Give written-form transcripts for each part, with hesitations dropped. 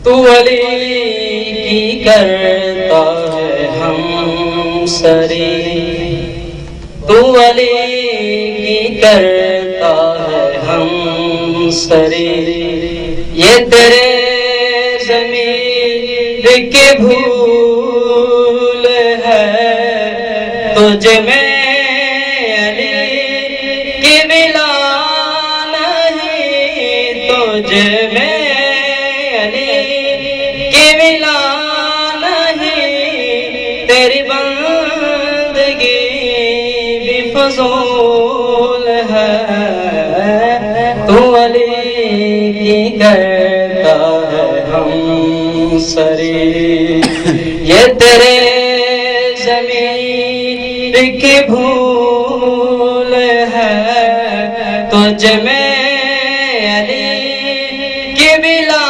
تو علی کی کرتا ہے ہم سری، تو علی کی کرتا ہے ہم سری، یہ تیرے ضمیر کی بھول ہے، تجھ میں علی کی ملا نہیں، تجھ میں علی کی ملا نہیں، تیری بندگی بھی فضول ہے، تو علی کی کرتا ہے ہم سری، یہ تیرے ضمیر کی بھول ہے، تجھ میں علی کی ملا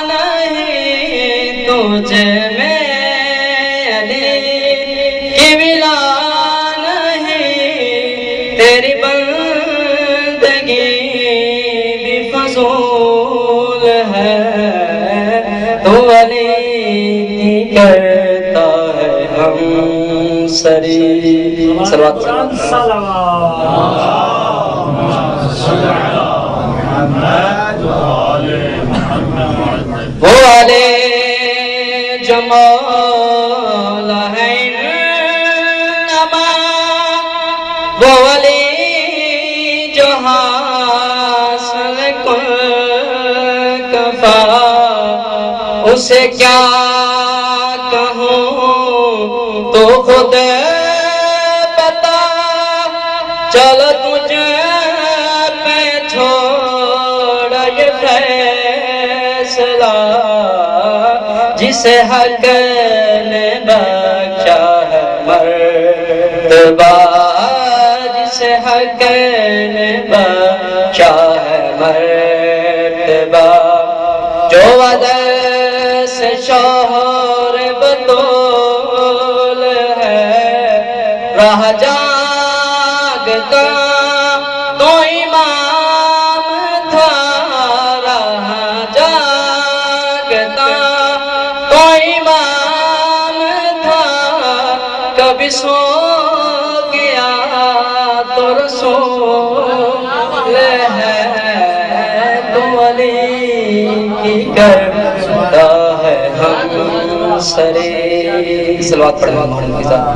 نہیں، تجھ میں علی کی ملا نہیں، تیری بندگی بھی فضول ہے، تو علی کی کرتا ہے ہم سری۔ صلوات وہ والے جو مولا ہے انما، وہ ولی جو حاصل کل کفا، اسے کیا کہوں تو خود بتا، چلو تجھے پہ چھوڑ یہ فیصلہ، جسے حق نے بخشا ہے مرتبہ، جسے حق نے بخشا ہے مرتبہ، جو عدل سے شوہر بطول ہے، راہ جاگتا تو امام تھا، راہ جاگتا تو امام تھا، کبھی سو گیا تو رسول ہے، تو علی کی کرتا ہے ہم سری۔ صلوات پڑھیں محمد کی ذات۔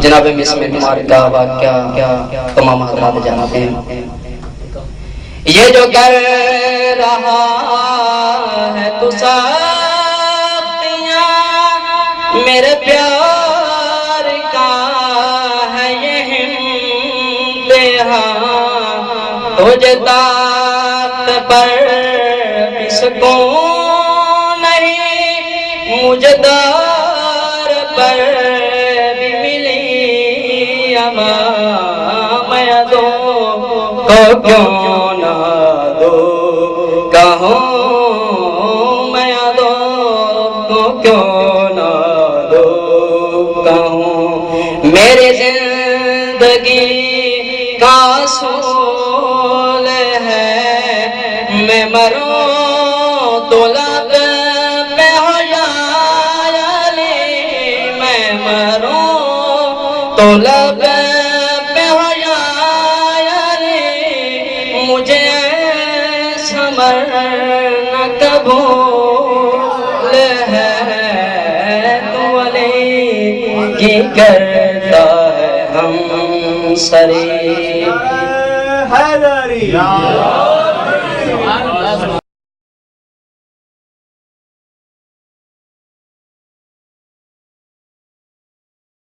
جناب مسم کمار کا واقعہ تمام حضرات جانتے ہیں، یہ جو کر رہا ہے تو سختیاں میرے پیار کا ہے یہ امتحان، تجھے طاقت پر اس کو نہیں، مجھے دار پر بھی ملی اما، میں دو کو کیوں نہ دو کہوں، میں دو کو کیوں نہ دو کہوں، میری زندگی کا اصول ہے، میں مروں تو لب پہ ہو یا علی، میں مروں تو لب پہ ہو یا علی، مجھے مرنا قبول ہے، تو علی کی کرتا ہے ہم سری۔